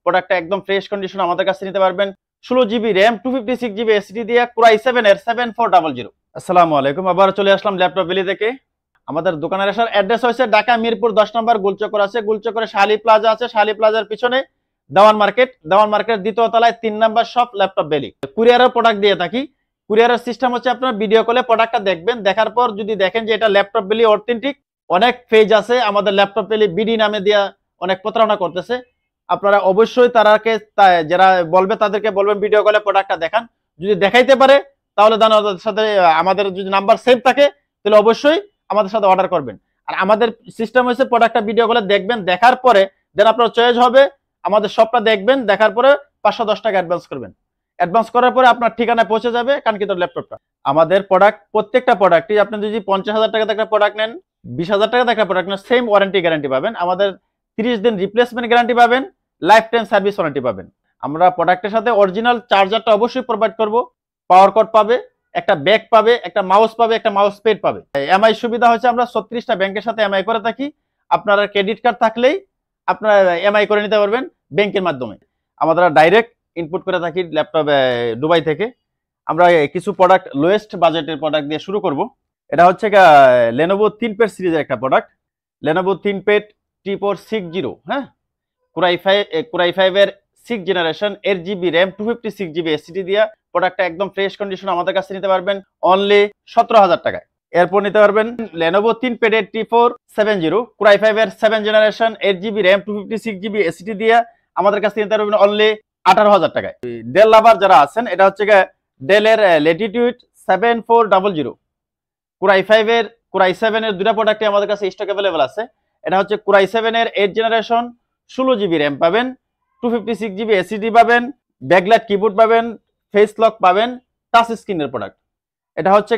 প্রোডাক্টটা একদম fresh condition আমাদের কাছে নিতে পারবেন 16GB RAM 256GB SSD দিয়ে Core i7 এর 7400। আসসালামু আলাইকুম, আবার চলে আসলাম ল্যাপটপ ভ্যালি থেকে। আমাদের দোকানের আসার অ্যাড্রেস হচ্ছে ঢাকা মিরপুর 10 নম্বর গোলচক্কর আছে, গোলচক্করে শালি প্লাজা আছে, শালি প্লাজার পিছনে দেওয়ান মার্কেট দ্বিতীয় তলায় 3 নম্বর শপ ল্যাপটপ ভ্যালি। কুরিয়ারের প্রোডাক্ট দিয়ে থাকি। কুরিয়ারের সিস্টেম হচ্ছে আপনার ভিডিও কলে প্রোডাক্টটা দেখবেন, দেখার পর যদি দেখেন যে এটা ল্যাপটপ ভ্যালি অথেন্টিক, অনেক পেজ আছে আমাদের ল্যাপটপ ভ্যালি বিডি নামে দিয়া অনেক প্রতারণা করতেছে, আপনারা অবশ্যই তারাকে যারা বলবে তাদেরকে বলবেন ভিডিও কলে প্রোডাক্টটা দেখান। যদি দেখাইতে পারে তাহলে ওদের সাথে আমাদের যদি নাম্বার সেভ থাকে তাহলে অবশ্যই আমাদের সাথে অর্ডার করবেন। আর আমাদের সিস্টেম হচ্ছে প্রোডাক্টটা ভিডিও কলে দেখবেন, দেখার পরে দেন আপনার চয়েস হবে, আমাদের শপটা দেখবেন, দেখার পরে 510 টাকা অ্যাডভান্স করবেন। অ্যাডভান্স করার পরে আপনার ঠিকানায় পৌঁছে যাবে কাঙ্ক্ষিত ল্যাপটপটা। আমাদের প্রোডাক্ট প্রত্যেকটা প্রোডাক্টই আপনি যদি 50,000 টাকা একটা প্রোডাক্ট নেন, 20,000 টাকা একটা প্রোডাক্ট নেন, সেম ওয়ারেন্টি গ্যারান্টি পাবেন। আমাদের 30 দিন রিপ্লেসমেন্ট গ্যারান্টি পাবেন, লাইফ টাইম সার্ভিস ওয়ারেন্টি পাবেন। আমরা প্রোডাক্টের সাথে অরিজিনাল চার্জারটা অবশ্যই প্রোভাইড করব, পাওয়ার কট পাবে, একটা ব্যাগ পাবে, একটা মাউস পাবে, একটা মাউস প্যাড পাবে। এমআই সুবিধা হচ্ছে আমরা 36টা ব্যাংকের সাথে এমআই করে থাকি। আপনারা ক্রেডিট কার্ড থাকলেই আপনারা এমআই করে নিতে পারবেন ব্যাংকের মাধ্যমে। আমরা ডাইরেক্ট ইনপুট করে থাকি ল্যাপটপ দুবাই থেকে। আমরা কিছু প্রোডাক্ট লোয়েস্ট বাজেটের প্রোডাক্ট দিয়ে শুরু করব। এটা হচ্ছে Lenovo ThinkPad সিরিজের একটা প্রোডাক্ট, Lenovo ThinkPad T460। হ্যাঁ, Core i5 এর 6 generation 8GB RAM 256GB SSD দিয়া প্রোডাক্টটা একদম ফ্রেশ কন্ডিশন আমাদের কাছে নিতে পারবেন অনলি 17,000 টাকায়। এরপর নিতে পারবেন Lenovo ThinkPad T470 Core i5 এর 7 generation 8GB RAM 256GB SSD দিয়া আমাদের কাছে নিতে পারবেন অনলি 18,000 টাকায়। ডেল লাভার যারা আছেন, এটা হচ্ছে ডেলের Latitude 7400 Core i7 এর দুটো প্রোডাক্টই আমাদের কাছে স্টক অ্যাভেলেবল আছে। এটা হচ্ছে Core i7 এর 8 জেনারেশন 16GB RAM পাবেন, 256GB SSD পাবেন, ব্যাকলাইট কিবোর্ড পাবেন, ফেস লক পাবেন, টাচ স্ক্রিনের প্রোডাক্ট। এটা হচ্ছে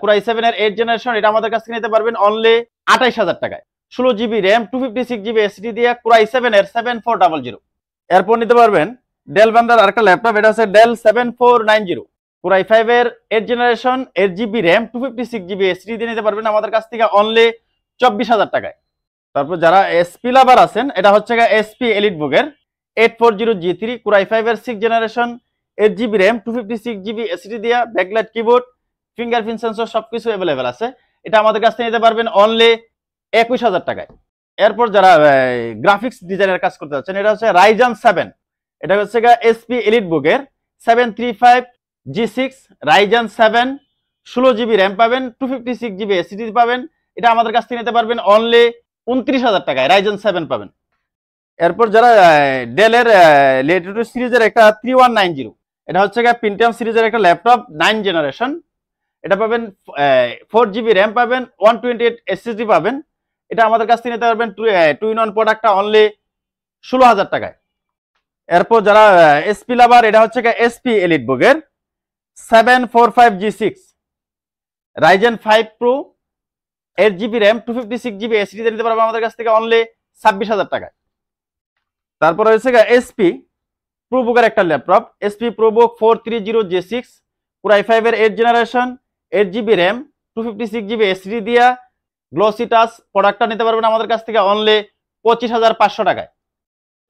Core i7 এর 8 জেনারেশন, এটা আমাদের কাছে নিতে পারবেন অনলি 28,000 টাকায়। 16GB RAM 256GB SSD দিয়ে Core i7 এর 7400। এরপর নিতে পারবেন ডেল ব্র্যান্ডের আরেকটা ল্যাপটপ, এটা হচ্ছে Dell 7490 Core i5 এর 8 generation 8GB RAM 256GB SSD দিয়ে নিতে পারবেন আমাদের কাছ থেকে অনলি 24,000 টাকায়। তারপর যারা এসপি লাভার আছেন, এটা হচ্ছে এসপি এলিটবুক এর 840G3 Core i5 এর 6 generation 8GB RAM 256GB SSD দিয়া ব্যাকলাইট কিবোর্ড, ফিঙ্গারপ্রিন্ট সেন্সর সবকিছু अवेलेबल আছে। এটা আমাদের কাছ থেকে নিতে পারবেন অনলি 21,000 টাকায়। এরপর যারা গ্রাফিক্স ডিজাইনের কাজ করতে যাচ্ছেন, এটা হচ্ছে Ryzen 7, এটা হচ্ছে এসপি এলিটবুক এর 735G6 Ryzen 7 16GB RAM পাবেন, 256GB SSD পাবেন। এটা আমাদের কাছ থেকে নিতে পারবেন অনলি 29,000 টাকায় Ryzen 7 পাবেন। এরপর যারা ডেলের Latitude সিরিজের একটা 3190, এটা হচ্ছে Pentium সিরিজের একটা ল্যাপটপ 9 জেনারেশন, এটা পাবেন 4GB RAM পাবেন, 128 SSD পাবেন। এটা আমাদের কাছ থেকে নিতে পারবেন 2-in-1 প্রোডাক্টটা অনলি 16,000 টাকায়। এরপর যারা এসপি লাভার, এটা হচ্ছে এসপি এলিটবুক এর 745G6 Ryzen 5 Pro 8GB RAM 256GB SSD নিতে পারবেন আমাদের কাছ থেকে অনলি 26,000 টাকায়। তারপর হচ্ছে এসপি প্রোবুক এর একটা laptop, SP ProBook 430G6 Core i5 এর 8 generation 8GB RAM 256GB SSD দিয়া গ্লসি টাচ প্রোডাক্টটা নিতে পারবেন আমাদের কাছ থেকে অনলি 25,500 টাকায়।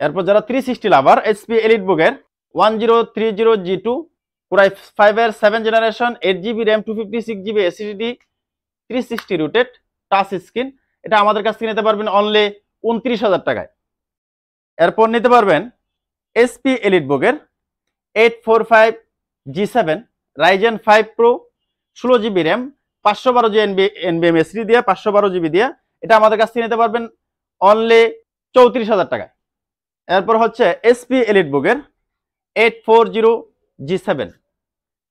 এরপর যারা 360 লাভার, এসপি এলিটবুক এর 1030G2 Core i5 এর 7 generation 8GB RAM 256GB SSD 360 rotate touch screen, এটা আমাদের কাছ থেকে নিতে পারবেন অনলি 29,000 টাকায়। এরপর নিতে পারবেন এসপি এলিটবুক এর 845G7 Ryzen 5 Pro 16GB RAM 512GB NVMe SSD দিয়ে 512GB দিয়ে, এটা আমাদের কাছ থেকে নিতে পারবেন অনলি 34,000 টাকায়। এরপর হচ্ছে এসপি এলিটবুক এর 840G7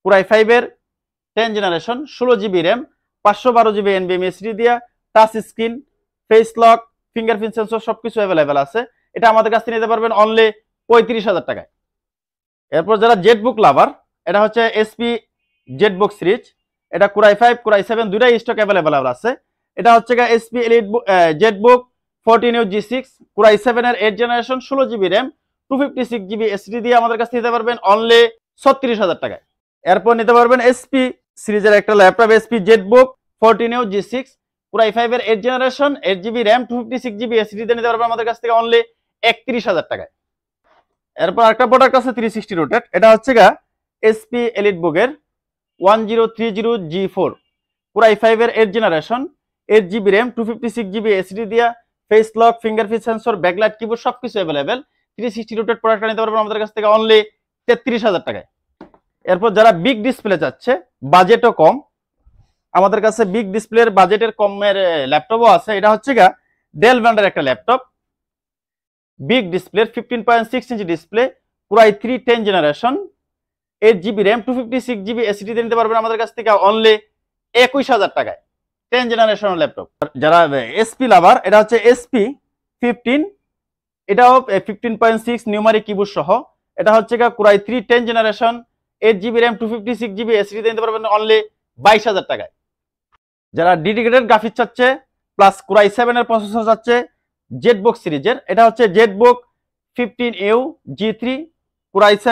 Core i5 এর 10 generation 16GB RAM 512GB NVMe SSD দিয়ে touch screen, face lock, fingerprint sensor সবকিছু अवेलेबल আছে। এটা আমাদের কাছ থেকে নিতে পারবেন অনলি 35,000 টাকায়। এরপর যারা জেটবুক লাভার, এটা হচ্ছে এসপি জেটবুক সিরিজ, এটা Core i5 Core i7 দুটাই স্টক अवेलेबल আছে। এটা হচ্ছে SP EliteBook Jetbook 14G6 Core i7 এর 8 generation 16GB RAM 256GB SSD দিয়ে আমাদের কাছ থেকে নিতে পারবেন অনলি 36,000 টাকায়। এরপর নিতে পারবেন এসপি সিরিজের একটা laptop, SP Jetbook 14G6 Core i5 এর 8 generation 8GB RAM 256GB SSD দিয়ে নিতে পারবেন আমাদের কাছ থেকে অনলি 31,000 টাকায়। এরপর একটা প্রোডাক্ট আছে 360 রোটেট, এটা হচ্ছে গা এসপি এলিট বুকের 1030G4 পুরো i5 এর 8 generation, 8GB RAM, 256GB SSD দিয়া, face lock, fingerprint sensor, backlight, keyboard সবকিছু अवेलेबल। 360 রোটেট প্রোডাক্টটা নিতে পারবেন আমাদের কাছ থেকে অনলি 33000 টাকায়। এরপর যারা বিগ ডিসপ্লে চাচ্ছে, বাজেটও কম, আমাদের কাছে বিগ ডিসপ্লের বাজেটের কমের ল্যাপটপও আছে। এটা হচ্ছে গা ডেল ব্র্যান্ডের একটা laptop, big display 15.6 inch display, পুরো i3 10 generation, 8GB RAM, 256GB SSD নিতে পারবেন আমাদের কাছ থেকে অনলি 21000 টাকায়, 10 জেনারেশন ল্যাপটপ। যারা এসপি লাভার, এটা হচ্ছে এসপি 15, এটাও 15.6 নিউমারিক কিবোর্ড সহ, এটা হচ্ছে Core i3 10 generation, 8GB RAM, 256GB SSD নিতে পারবেন অনলি 22000 টাকায়। যারা ডেডিকেটেড গ্রাফিক্স চাচ্ছে প্লাস Core i7 এর প্রসেসর চাচ্ছে জেটবুক সিরিজের, এটা হচ্ছে Jetbook 15U G3, Core i7,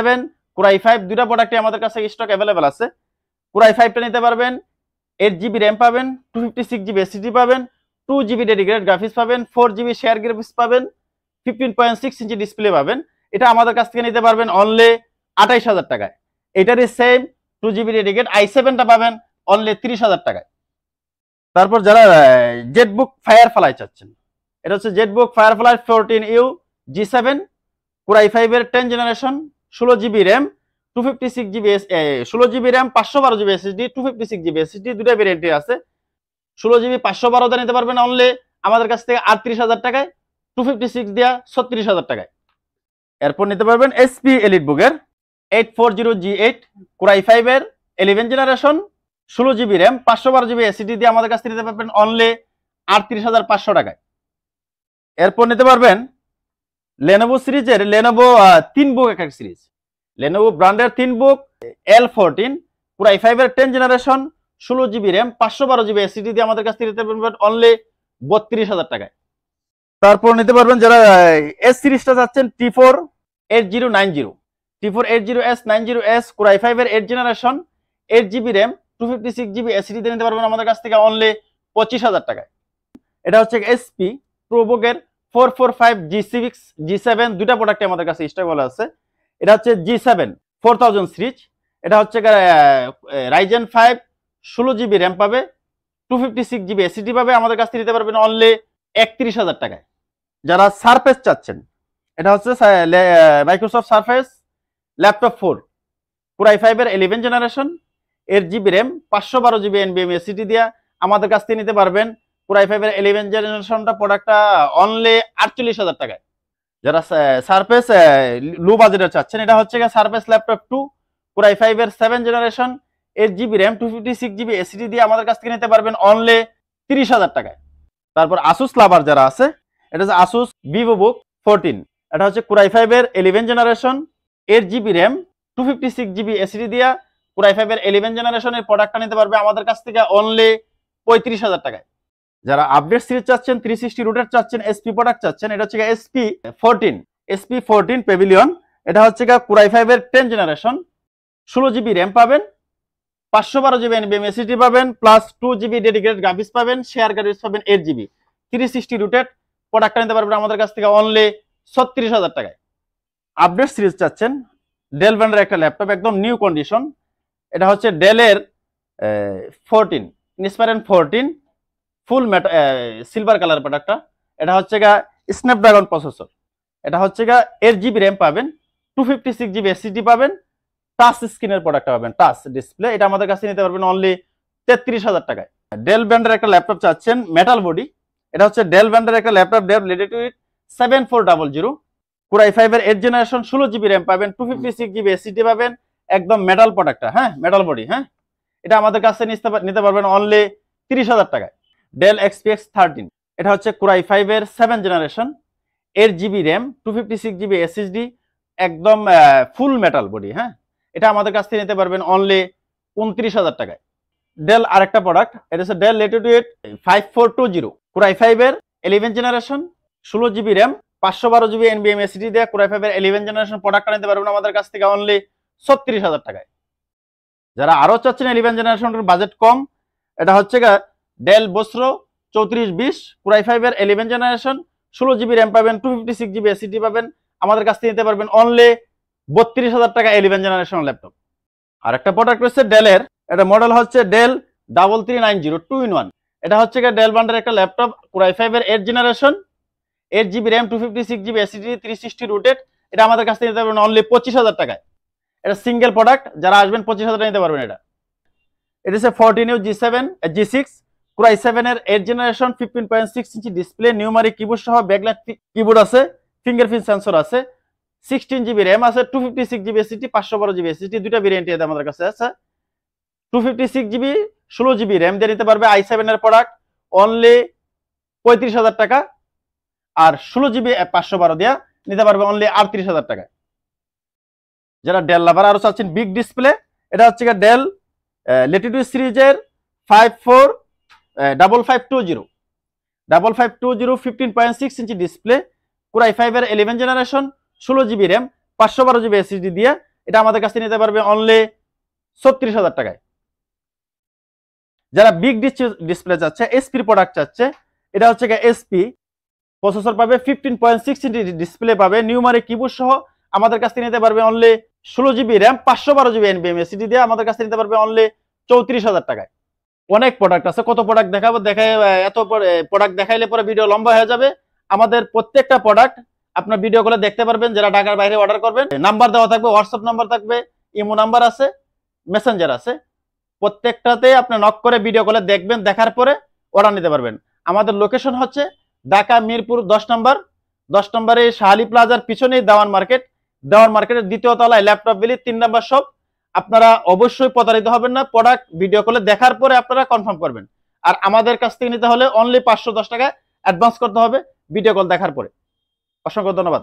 Core i5 দুইটা প্রোডাক্টই আমাদের কাছে স্টক अवेलेबल আছে। Core i5 টা নিতে পারবেন, 8GB RAM পাবেন, 256GB এসএসডি পাবেন, 2GB ডেডিকেটেড গ্রাফিক্স পাবেন, 4GB শেয়ার গ্রাফিক্স পাবেন, 15.6 ইঞ্চি ডিসপ্লে পাবেন। এটা আমাদের কাছ থেকে নিতে পারবেন অনলি 28000 টাকায়। এটারই সেম 2GB ডেডিকেট i7 টা পাবেন অনলি 30000 টাকায়। তারপর যারা জেটবুক ফায়ারফ্লাই চাচ্ছেন, এটা হচ্ছে Jetbook firefly 14U G7, Core i5 এর 10 generation, 16GB RAM, 16GB RAM, 512GB SSD, 256GB SSD দুটো ভেরিয়েন্ট আছে। 16GB 512 নিতে পারবেন অনলি আমাদের কাছ থেকে 38000 টাকায়, 256 দিয়া 36000 টাকায়। এরপর নিতে পারবেন এসপি এলিট বুকের 840G8, Core i5 এর 11 generation, 16GB RAM, 512GB SSD দিয়ে আমাদের কাছ থেকে নিতে পারবেন অনলি 38500 টাকায়। এরপর নিতে পারবেন Lenovo সিরিজের Lenovo 3 বুক এক সিরিজ, Lenovo ব্র্যান্ডের 3 বুক L14, Core i5 এর 10 generation, 16GB RAM, 512GB SSD দিয়ে আমাদের কাছ থেকে নিতে পারবেন অনলি 32000 টাকায়। তারপর নিতে পারবেন যারা এস সিরিজটা চাচ্ছেন T4 8090, T4 80S90S, Core i5 এর 8 generation, 8GB RAM, 256GB SSD দিয়ে নিতে পারবেন আমাদের কাছ থেকে অনলি 25000 টাকায়। এটা হচ্ছে এসপি প্রোবুকের 445 G6 G7 দুটা প্রোডাক্ট আমাদের কাছে স্টক বলা আছে। এটা হচ্ছে G7 4000 সিরিজ, এটা হচ্ছে Ryzen 5 16GB RAM পাবে, 256GB SSD পাবে, আমাদের কাছ থেকে নিতে পারবেন অনলি 31000 টাকায়। যারা সারফেস চাচ্ছেন, এটা হচ্ছে Microsoft surface laptop 4, Core i5 এর 11 generation, 8GB RAM, 512GB NVMe SSD দিয়া আমাদের কাছ থেকে নিতে পারবেন Core i5 এর 11 জেনারেশনটা প্রোডাক্টটা অনলি 48000 টাকায়। যারা সারফেস লো বাজেটে চাচ্ছেন, এটা হচ্ছে সারফেস ল্যাপটপ 2, Core i5 এর 7 generation, 8GB RAM, 256GB SSD দিয়ে আমাদের কাছ থেকে নিতে পারবেন অনলি 30000 টাকায়। তারপর Asus লাভার যারা আছে, এটা হচ্ছে Asus VivoBook 14, এটা হচ্ছে Core i5 এর 11 generation, 8GB RAM, 256GB SSD দিয়া Core i5 এর 11 জেনারেশনের প্রোডাক্টটা নিতে পারবে আমাদের কাছ থেকে অনলি 35000 টাকায়। যারা আপডেট সিরিজ চাচ্ছেন, 360 রুটের চাচ্ছেন, এসপি প্রোডাক্ট চাচ্ছেন, এটা হচ্ছে SP14 প্যাভিলিয়ন, এটা হচ্ছে Core i5 এর 10 জেনারেশন, 16GB RAM পাবেন, 512GB NVMe SSD পাবেন, প্লাস 2GB ডেডিকেটেড গ্রাফিক্স পাবেন, শেয়ার গ্রাফিক্স পাবেন 8GB। 360 রুটেড প্রোডাক্টটা নিতে পারবেন আমাদের কাছ থেকে অনলি 36000 টাকায়। আপডেট সিরিজ চাচ্ছেন, ডেল ব্র্যান্ডের একটা ল্যাপটপ একদম নিউ কন্ডিশন, এটা হচ্ছে ডেলের 14 ইন্সপাইরেশন 14 ফুল সিলভার কালার প্রোডাক্টটা, এটা হচ্ছে স্ন্যাপড্রাগন প্রসেসর, এটা হচ্ছে 8GB RAM পাবেন, 256GB SSD পাবেন, টাচ স্ক্রিনের প্রোডাক্টটা পাবেন, টাচ ডিসপ্লে, এটা আমাদের কাছে নিতে পারবেন অনলি 33000 টাকায়। ডেল ব্র্যান্ডের একটা ল্যাপটপ চাচ্ছেন মেটাল বডি, এটা হচ্ছে ডেল ব্র্যান্ডের একটা laptop del Latitude 7400, Core i5 এর 8 জেনারেশন, 16GB RAM পাবেন, 256GB SSD পাবেন, একদম মেটাল প্রোডাক্টটা, হ্যাঁ মেটাল বডি, হ্যাঁ এটা আমাদের কাছে নিতে পারবেন অনলি 30000 টাকায়। ডেল XPX 13, এটা হচ্ছে Core i5 এর 7 generation, 8GB RAM, 256GB SSD, একদম ফুল মেটাল বডি, হ্যাঁ এটা আমাদের কাছ থেকে নিতে পারবেন অনলি 29000 টাকায়। ডেল আরেকটা প্রোডাক্ট, এটা হচ্ছে ডেল লেটিটিউড 5420, Core i5 এর 11 generation, 16GB RAM, 512GB NVMe SSD দিয়ে Core i5 এর 11 জেনারেশন প্রোডাক্টটা নিতে পারবেন আমাদের কাছ থেকে অনলি 36000 টাকায়। যারা আরো চাচ্ছেন 11 জেনারেশনের বাজেট কম, এটা হচ্ছে ডেল বস্ত্র 3420, Core i5 এর 11 জেনারেশন, 16GB RAM পাবেন, 256GB SSD পাবেন, আমাদের কাছ থেকে নিতে পারবেন অনলি 32,000 টাকা 11 জেনারেশন ল্যাপটপ। আর একটা প্রোডাক্ট রয়েছে ডেলের, এটা মডেল হচ্ছে ডেল 3390 2-in-1। এটা হচ্ছে ডেল ব্র্যান্ডের একটা ল্যাপটপ, Core i5 এর 8 generation, 8GB RAM 256GB SSD 360 rooted. এটা আমাদের কাছ থেকে নিতে পারবেন অনলি 25,000 টাকায়। এটা সিঙ্গেল প্রোডাক্ট, যারা আসবেন 25,000 টাকা নিতে পারবেন। এটা হচ্ছে 14U G6 Core i7 এর 8 generation 15.6 inch display, numeric keyboard সহ ব্যাকলাইট কিবোর্ড আছে, ফিঙ্গারপ্রিন্ট সেন্সর আছে, 16GB RAM আছে, 256GB SSD 512GB SSD, দুইটা ভেরিয়েন্ট আমাদের কাছে আছে। 256GB 16GB RAM দিয়ে নিতে পারবে i7 এর প্রোডাক্ট অনলি 35,000 টাকা, আর 16GB 512 দিয়ে নিতে পারবে অনলি 38,000 টাকায়। যারা ডেল লাভার আরো চাচ্ছেন বিগ ডিসপ্লে, এটা হচ্ছে ডেল ল্যাটিটিউড সিরিজের 5520 15.6 ইঞ্চি ডিসপ্লে, Core i5 এর 11 generation 16GB RAM 512GB SSD দিয়ে এটা আমাদের কাছে নিতে পারবে অনলি 36,000 টাকায়। যারা বিগ ডিসপ্লে চাচ্ছে, এসপির প্রোডাক্ট চাচ্ছে, এটা হচ্ছে এসপি প্রসেসর পাবে, 15.6 ইঞ্চি ডিসপ্লে পাবে, নিউমারিক কিবোর্ড সহ আমাদের কাছ থেকে নিতে পারবে only 16GB RAM 512GB NVMe SSD দিয়ে আমাদের কাছ থেকে নিতে পারবে অনলি 34,000 টাকায়। অনেক প্রোডাক্ট আছে, কত প্রোডাক্ট দেখাবো, এত প্রোডাক্ট দেখাইলে পরে ভিডিও লম্বা হয়ে যাবে। আমাদের প্রত্যেকটা প্রোডাক্ট আপনার ভিডিও কলে দেখতে পারবেন। যারা ঢাকার বাইরে অর্ডার করবেন, নাম্বার দেওয়া থাকবে, হোয়াটসঅ্যাপ নাম্বার থাকবে, ইমো নাম্বার আছে, মেসেঞ্জার আছে, প্রত্যেকটাতে আপনি নক করে ভিডিও কলে দেখবেন, দেখার পরে অর্ডার নিতে পারবেন। আমাদের লোকেশন হচ্ছে ঢাকা মিরপুর 10 নম্বরে শাহালি প্লাজার পিছনেই দেওয়ান মার্কেটের দ্বিতীয় তলায় ল্যাপটপ ভ্যালি 3 নম্বর শপ। আপনারা অবশ্যই প্রতারিত হবেন না, প্রোডাক্ট ভিডিও কলে দেখার পরে আপনারা কনফার্ম করবেন। আর আমাদের কাছ থেকে নিতে হলে অনলি 510 টাকা অ্যাডভান্স করতে হবে ভিডিও কল দেখার পরে। অসংখ্য ধন্যবাদ।